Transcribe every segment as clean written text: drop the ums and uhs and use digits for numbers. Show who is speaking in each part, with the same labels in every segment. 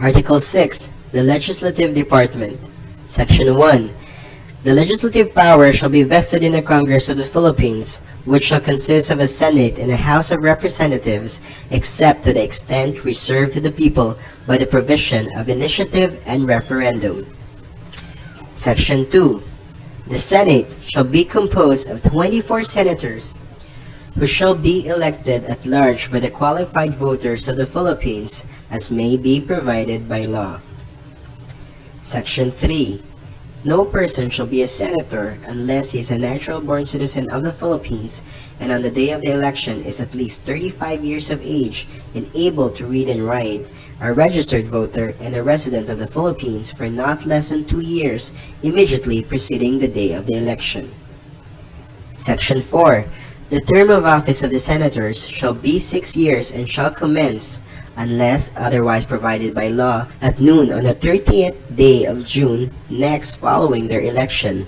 Speaker 1: Article 6. The Legislative Department. Section 1. The legislative power shall be vested in the Congress of the Philippines, which shall consist of a Senate and a House of Representatives, except to the extent reserved to the people by the provision of initiative and referendum. Section 2. The Senate shall be composed of 24 senators, who shall be elected at large by the qualified voters of the Philippines, as may be provided by law. Section 3. No person shall be a senator unless he is a natural-born citizen of the Philippines and on the day of the election is at least 35 years of age and able to read and write, a registered voter, and a resident of the Philippines for not less than 2 years immediately preceding the day of the election. Section 4. The term of office of the senators shall be 6 years and shall commence, unless otherwise provided by law, at noon on the 30th day of June next following their election.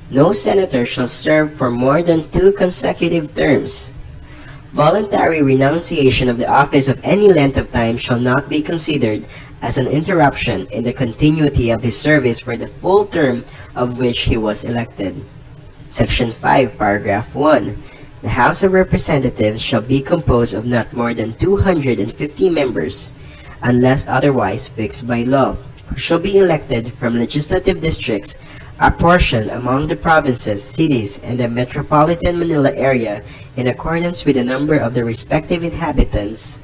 Speaker 1: No senator shall serve for more than 2 consecutive terms. Voluntary renunciation of the office of any length of time shall not be considered as an interruption in the continuity of his service for the full term of which he was elected. Section 5, Paragraph 1. The House of Representatives shall be composed of not more than 250 members, unless otherwise fixed by law, who shall be elected from legislative districts apportioned among the provinces, cities, and the metropolitan Manila area in accordance with the number of the respective inhabitants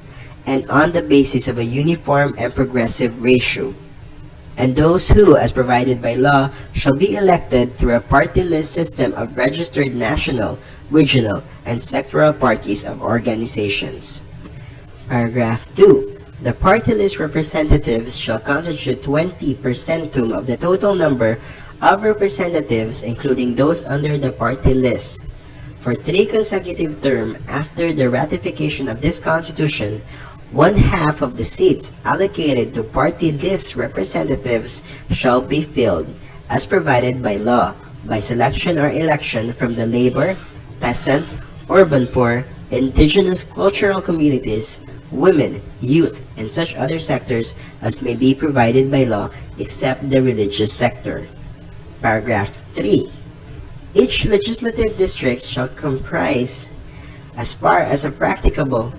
Speaker 1: and on the basis of a uniform and progressive ratio. And those who, as provided by law, shall be elected through a party list system of registered national, regional, and sectoral parties of organizations. Paragraph 2. The party list representatives shall constitute 20% of the total number of representatives, including those under the party list. For 3 consecutive terms after the ratification of this Constitution, 1/2 of the seats allocated to party list representatives shall be filled, as provided by law, by selection or election from the labor, peasant, urban poor, indigenous cultural communities, women, youth, and such other sectors as may be provided by law except the religious sector. Paragraph 3. Each legislative district shall comprise, as far as practicable,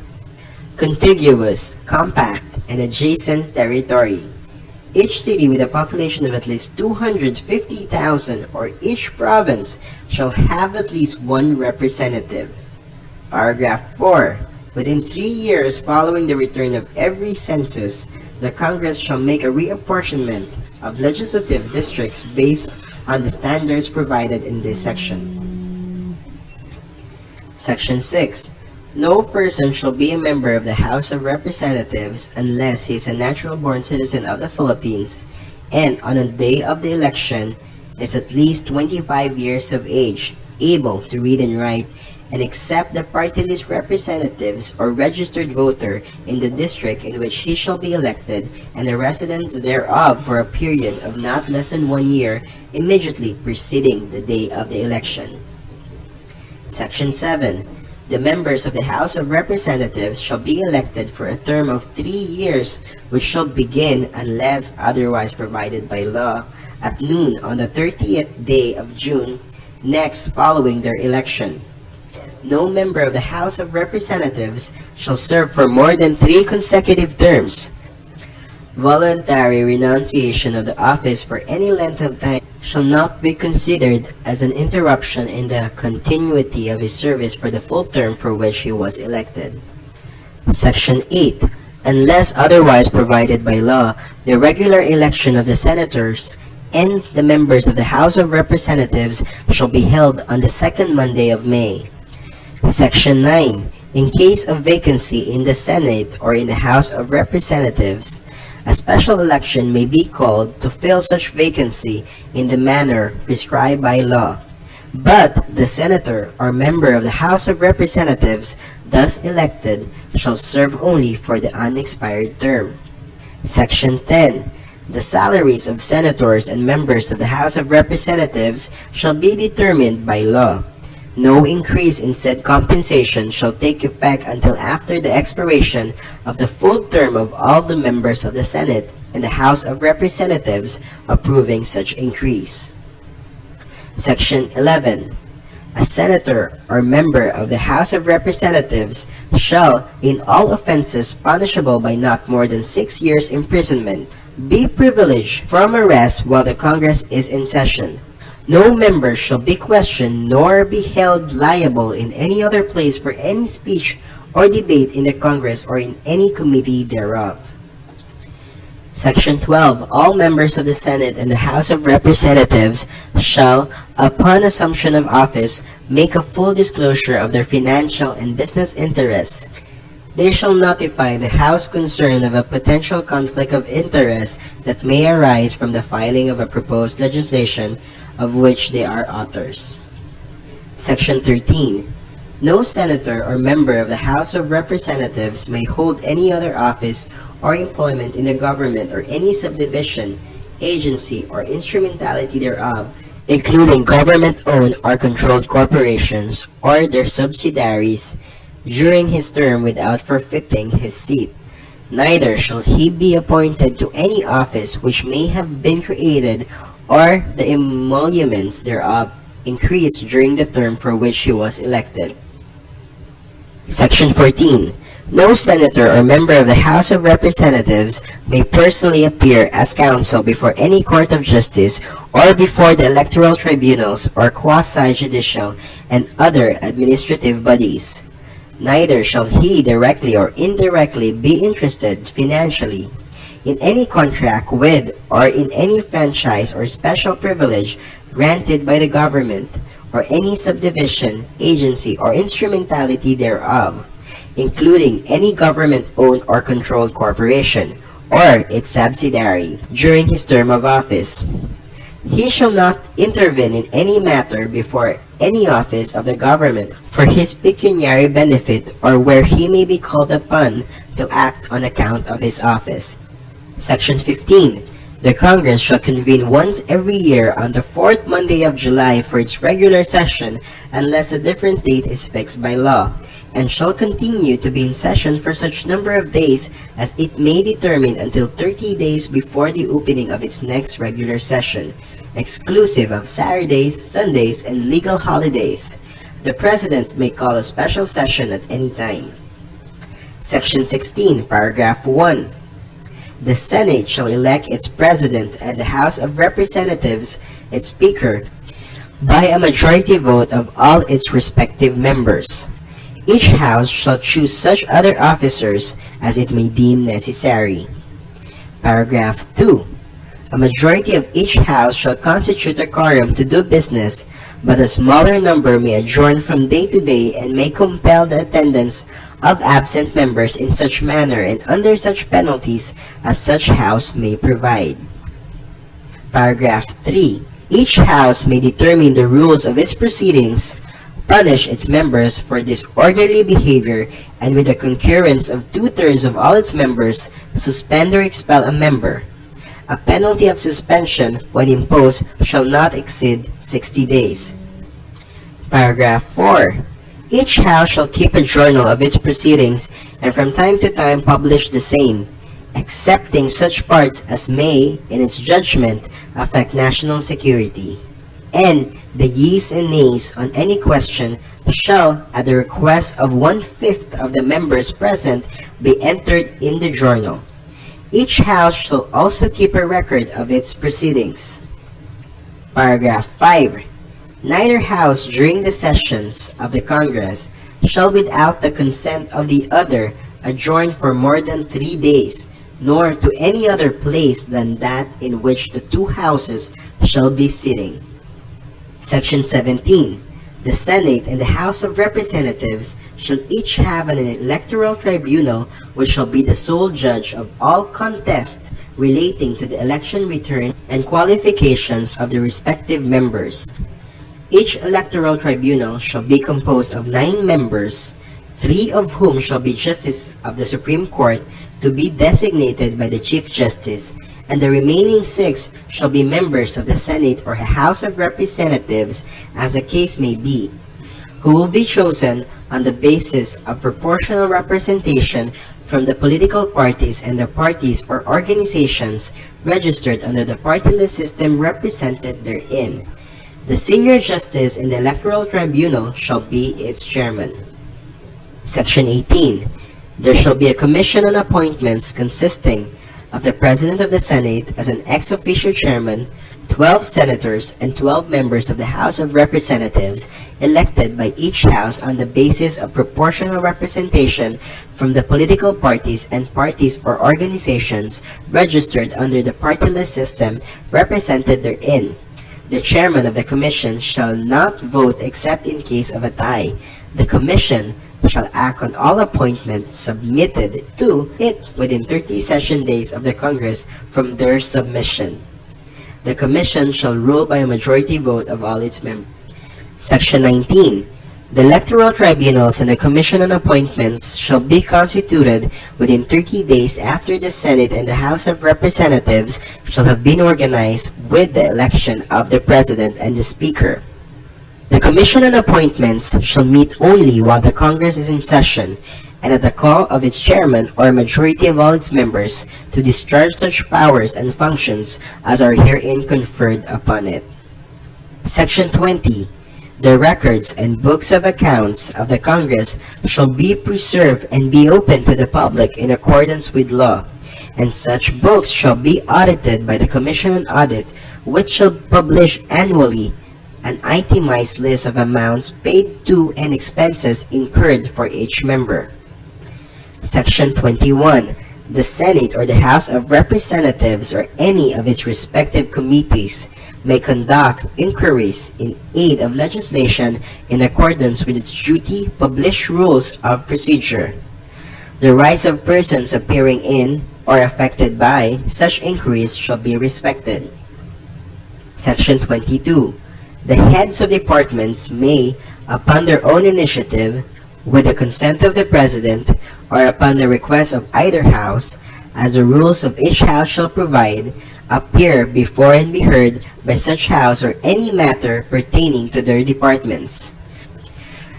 Speaker 1: contiguous, compact, and adjacent territory. Each city with a population of at least 250,000 or each province shall have at least 1 representative. Paragraph 4. Within 3 years following the return of every census, the Congress shall make a reapportionment of legislative districts based on the standards provided in this section. Section 6. No person shall be a member of the House of Representatives unless he is a natural-born citizen of the Philippines and on the day of the election is at least 25 years of age, able to read and write, and accept the party list representatives or registered voter in the district in which he shall be elected and a resident thereof for a period of not less than 1 year immediately preceding the day of the election. Section 7. The members of the House of Representatives shall be elected for a term of 3 years, which shall begin, unless otherwise provided by law, at noon on the 30th day of June next following their election. No member of the House of Representatives shall serve for more than 3 consecutive terms. Voluntary renunciation of the office for any length of time shall not be considered as an interruption in the continuity of his service for the full term for which he was elected. Section 8. Unless otherwise provided by law, the regular election of the senators and the members of the House of Representatives shall be held on the 2nd Monday of May. Section 9. In case of vacancy in the Senate or in the House of Representatives, a special election may be called to fill such vacancy in the manner prescribed by law. But the senator or member of the House of Representatives thus elected shall serve only for the unexpired term. Section 10. The salaries of senators and members of the House of Representatives shall be determined by law. No increase in said compensation shall take effect until after the expiration of the full term of all the members of the Senate and the House of Representatives approving such increase. Section 11. A senator or member of the House of Representatives shall, in all offenses punishable by not more than 6 years' imprisonment, be privileged from arrest while the Congress is in session. No member shall be questioned nor be held liable in any other place for any speech or debate in the Congress or in any committee thereof. Section 12. All members of the Senate and the House of Representatives shall, upon assumption of office, make a full disclosure of their financial and business interests. They shall notify the House concerned of a potential conflict of interest that may arise from the filing of a proposed legislation of which they are authors. Section 13. No senator or member of the House of Representatives may hold any other office or employment in the government or any subdivision, agency, or instrumentality thereof, including government-owned or controlled corporations or their subsidiaries, during his term without forfeiting his seat. Neither shall he be appointed to any office which may have been created or the emoluments thereof increased during the term for which he was elected. Section 14. No senator or member of the House of Representatives may personally appear as counsel before any court of justice or before the electoral tribunals or quasi-judicial and other administrative bodies. Neither shall he directly or indirectly be interested financially in any contract with or in any franchise or special privilege granted by the government or any subdivision, agency, or instrumentality thereof, including any government-owned or controlled corporation or its subsidiary, during his term of office. He shall not intervene in any matter before any office of the government for his pecuniary benefit or where he may be called upon to act on account of his office. Section 15. The Congress shall convene once every year on the fourth Monday of July for its regular session unless a different date is fixed by law, and shall continue to be in session for such number of days as it may determine until 30 days before the opening of its next regular session, exclusive of Saturdays, Sundays, and legal holidays. The President may call a special session at any time. Section 16, Paragraph 1. The Senate shall elect its President and the House of Representatives, its Speaker, by a majority vote of all its respective members. Each House shall choose such other officers as it may deem necessary. Paragraph 2. A majority of each House shall constitute a quorum to do business, but a smaller number may adjourn from day to day and may compel the attendance of absent members in such manner and under such penalties as such House may provide. Paragraph 3. Each House may determine the rules of its proceedings, punish its members for disorderly behavior, and with the concurrence of 2/3 of all its members, suspend or expel a member. A penalty of suspension, when imposed, shall not exceed 60 days. Paragraph 4. Each House shall keep a journal of its proceedings and from time to time publish the same, excepting such parts as may, in its judgment, affect national security. And the yeas and nays on any question shall, at the request of 1/5 of the members present, be entered in the journal. Each House shall also keep a record of its proceedings. Paragraph 5. Neither House during the sessions of the Congress shall without the consent of the other adjourn for more than 3 days, nor to any other place than that in which the two Houses shall be sitting. Section 17. The Senate and the House of Representatives shall each have an electoral tribunal which shall be the sole judge of all contests relating to the election return and qualifications of the respective members. Each electoral tribunal shall be composed of 9 members, 3 of whom shall be justices of the Supreme Court to be designated by the Chief Justice, and the remaining 6 shall be members of the Senate or House of Representatives as the case may be. who will be chosen on the basis of proportional representation from the political parties and the parties or organizations registered under the party list system represented therein. The senior justice in the electoral tribunal shall be its chairman. Section 18. There shall be a commission on appointments consisting of the President of the Senate as an ex officio chairman, 12 senators, and 12 members of the House of Representatives elected by each House on the basis of proportional representation from the political parties and parties or organizations registered under the party list system represented therein. The chairman of the commission shall not vote except in case of a tie. The commission shall act on all appointments submitted to it within 30 session days of the Congress from their submission. The Commission shall rule by a majority vote of all its members. Section 19. The electoral tribunals and the Commission on Appointments shall be constituted within 30 days after the Senate and the House of Representatives shall have been organized with the election of the President and the Speaker. The Commission on Appointments shall meet only while the Congress is in session, and at the call of its chairman or a majority of all its members to discharge such powers and functions as are herein conferred upon it. Section 20. The records and books of accounts of the Congress shall be preserved and be open to the public in accordance with law, and such books shall be audited by the Commission on Audit, which shall publish annually an itemized list of amounts paid to and expenses incurred for each member. Section 21. The Senate or the House of Representatives or any of its respective committees may conduct inquiries in aid of legislation in accordance with its duty published rules of procedure. The rights of persons appearing in or affected by such inquiries shall be respected. Section 22. The heads of departments may, upon their own initiative, with the consent of the President, or upon the request of either House, as the rules of each House shall provide, appear before and be heard by such House or any matter pertaining to their departments.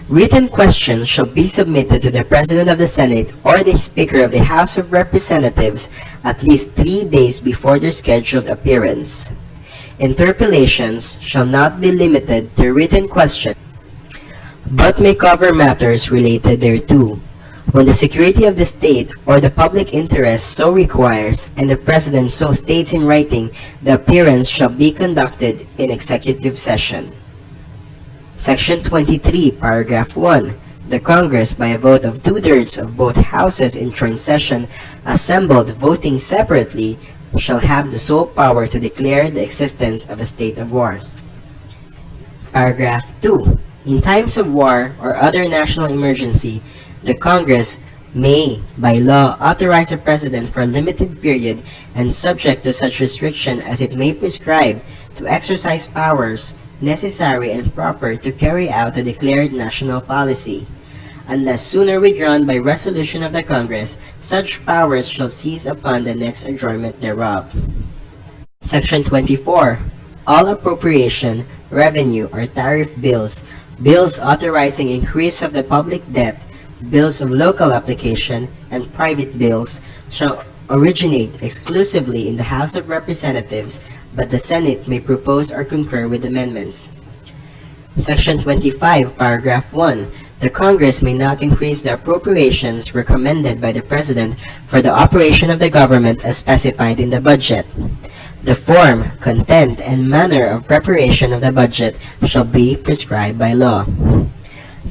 Speaker 1: Written questions shall be submitted to the President of the Senate or the Speaker of the House of Representatives at least 3 days before their scheduled appearance. Interpellations shall not be limited to written questions, but may cover matters related thereto, when the security of the state or the public interest so requires, and the President so states in writing, the appearance shall be conducted in executive session. Section 23, Paragraph 1. The Congress, by a vote of 2/3 of both houses in joint session, assembled voting separately, shall have the sole power to declare the existence of a state of war. Paragraph 2. In times of war or other national emergency, the Congress may, by law, authorize the President for a limited period and subject to such restriction as it may prescribe to exercise powers necessary and proper to carry out the declared national policy. Unless sooner withdrawn by resolution of the Congress, such powers shall cease upon the next adjournment thereof. Section 24. All appropriation, revenue, or tariff bills, bills authorizing increase of the public debt, bills of local application, and private bills shall originate exclusively in the House of Representatives, but the Senate may propose or concur with amendments. Section 25, Paragraph 1. The Congress may not increase the appropriations recommended by the President for the operation of the government as specified in the budget. The form, content, and manner of preparation of the budget shall be prescribed by law.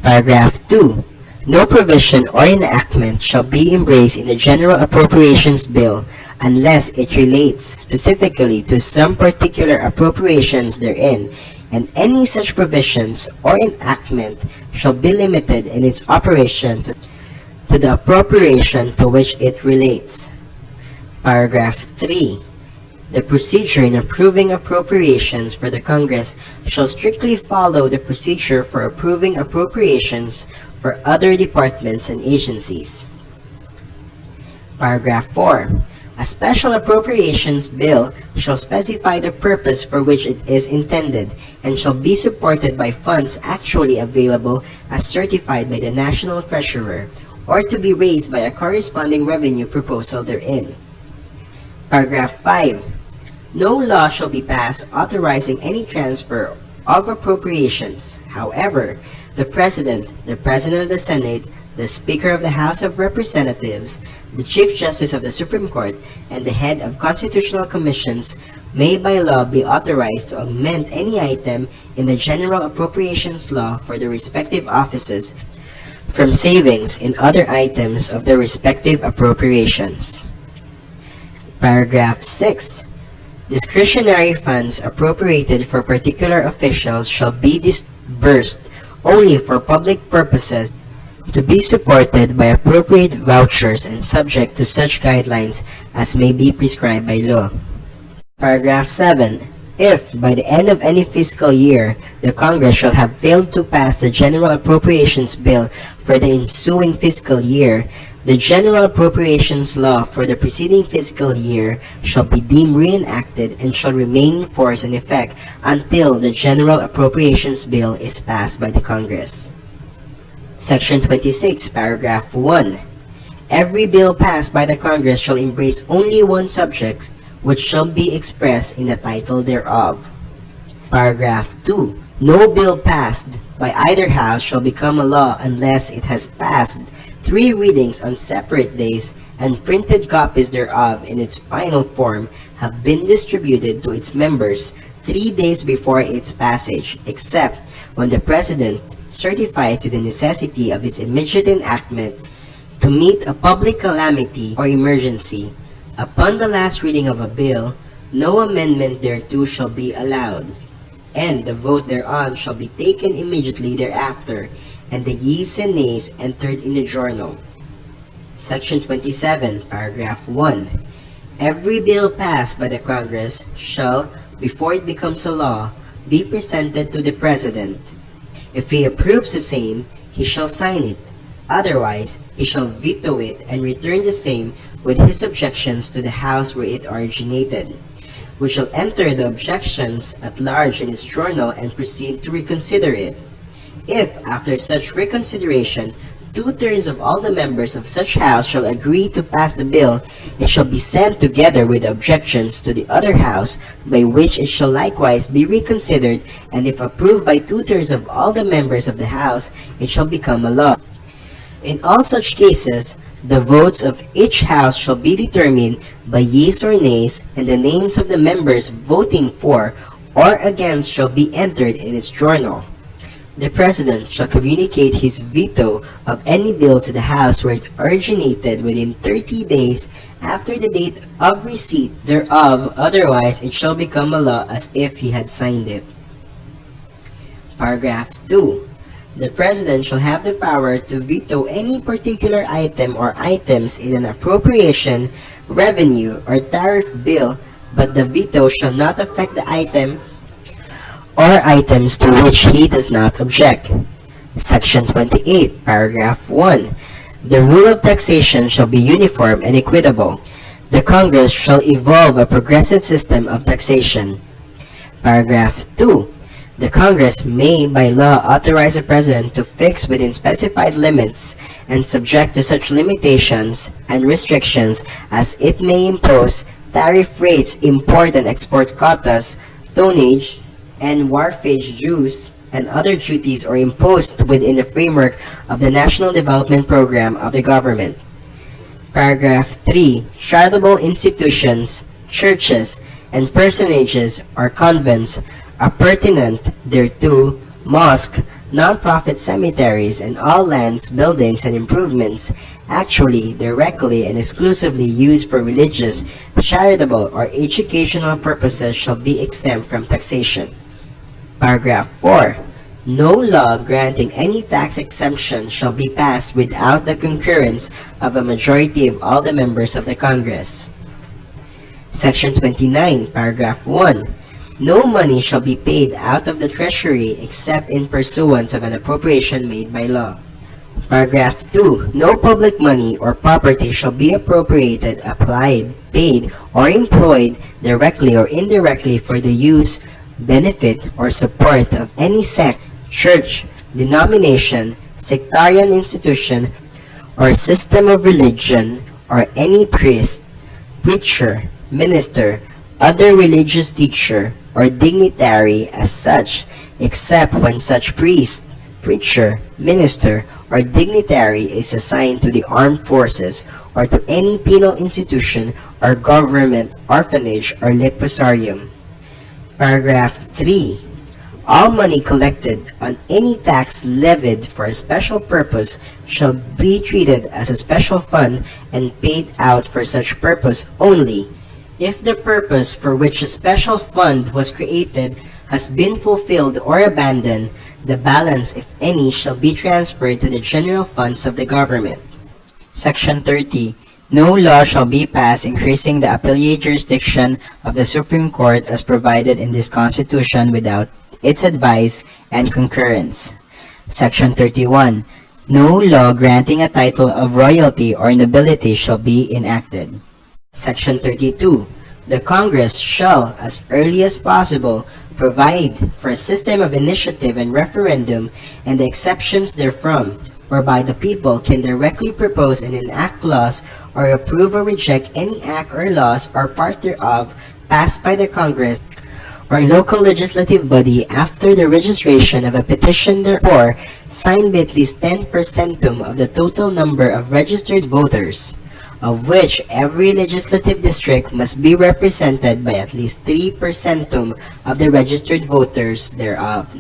Speaker 1: Paragraph 2. No provision or enactment shall be embraced in the General Appropriations Bill unless it relates specifically to some particular appropriations therein, and any such provisions or enactment shall be limited in its operation to the appropriation to which it relates. Paragraph 3. The procedure in approving appropriations for the Congress shall strictly follow the procedure for approving appropriations for other departments and agencies. Paragraph 4. A special appropriations bill shall specify the purpose for which it is intended and shall be supported by funds actually available as certified by the National Treasurer, or to be raised by a corresponding revenue proposal therein. Paragraph 5. No law shall be passed authorizing any transfer of appropriations. However, the President of the Senate, the Speaker of the House of Representatives, the Chief Justice of the Supreme Court, and the head of constitutional commissions may by law be authorized to augment any item in the General Appropriations Law for the respective offices from savings in other items of the respective appropriations. Paragraph 6. Discretionary funds appropriated for particular officials shall be disbursed only for public purposes, to be supported by appropriate vouchers and subject to such guidelines as may be prescribed by law. Paragraph 7. If, by the end of any fiscal year, the Congress shall have failed to pass the General Appropriations Bill for the ensuing fiscal year, the General Appropriations Law for the preceding fiscal year shall be deemed reenacted and shall remain in force and effect until the General Appropriations Bill is passed by the Congress. Section 26, Paragraph 1. Every bill passed by the Congress shall embrace only one subject, which shall be expressed in the title thereof. Paragraph 2. No bill passed by either house shall become a law unless it has passed 3 readings on separate days, and printed copies thereof in its final form have been distributed to its members 3 days before its passage, except when the President certifies to the necessity of its immediate enactment to meet a public calamity or emergency. Upon the last reading of a bill, no amendment thereto shall be allowed, and the vote thereon shall be taken immediately thereafter, and the yeas and nays entered in the journal. Section 27, Paragraph 1. Every bill passed by the Congress shall, before it becomes a law, be presented to the President. If he approves the same, he shall sign it. Otherwise, he shall veto it and return the same with his objections to the House where it originated, which shall enter the objections at large in its journal and proceed to reconsider it. If, after such reconsideration, 2/3 of all the members of such House shall agree to pass the bill, it shall be sent together with the objections to the other House, by which it shall likewise be reconsidered, and if approved by 2/3 of all the members of the House, it shall become a law. In all such cases, the votes of each House shall be determined by yeas or nays, and the names of the members voting for or against shall be entered in its journal. The President shall communicate his veto of any bill to the House where it originated within 30 days after the date of receipt thereof, otherwise it shall become a law as if he had signed it. Paragraph 2. The President shall have the power to veto any particular item or items in an appropriation, revenue, or tariff bill, but the veto shall not affect the item or items to which he does not object. Section 28, Paragraph 1. The rule of taxation shall be uniform and equitable. The Congress shall evolve a progressive system of taxation. Paragraph 2. The Congress may by law authorize the President to fix within specified limits and subject to such limitations and restrictions as it may impose tariff rates, import and export quotas, tonnage, and wharfage dues, and other duties or imposed within the framework of the National Development Program of the government. Paragraph 3. Charitable institutions, churches, and personages or convents appurtenant thereto, mosque, non-profit cemeteries, and all lands, buildings, and improvements actually, directly, and exclusively used for religious, charitable, or educational purposes shall be exempt from taxation. Paragraph 4. No law granting any tax exemption shall be passed without the concurrence of a majority of all the members of the Congress. Section 29, Paragraph 1. No money shall be paid out of the Treasury except in pursuance of an appropriation made by law. Paragraph 2. No public money or property shall be appropriated, applied, paid, or employed directly or indirectly for the use, benefit, or support of any sect, church, denomination, sectarian institution, or system of religion, or any priest, preacher, minister, other religious teacher, or dignitary as such, except when such priest, preacher, minister, or dignitary is assigned to the armed forces or to any penal institution or government orphanage or leprosarium. Paragraph 3. All money collected on any tax levied for a special purpose shall be treated as a special fund and paid out for such purpose only if the purpose for which a special fund was created has been fulfilled or abandoned. The balance, if any, shall be transferred to the general funds of the government. Section 30. No law shall be passed increasing the appellate jurisdiction of the Supreme Court as provided in this Constitution without its advice and concurrence. Section 31. No law granting a title of royalty or nobility shall be enacted. Section 32. The Congress shall, as early as possible, provide for a system of initiative and referendum and the exceptions therefrom, whereby the people can directly propose and enact laws or approve or reject any act or laws or part thereof passed by the Congress or local legislative body after the registration of a petition therefor, signed by at least 10% of the total number of registered voters, of which every legislative district must be represented by at least 3% of the registered voters thereof.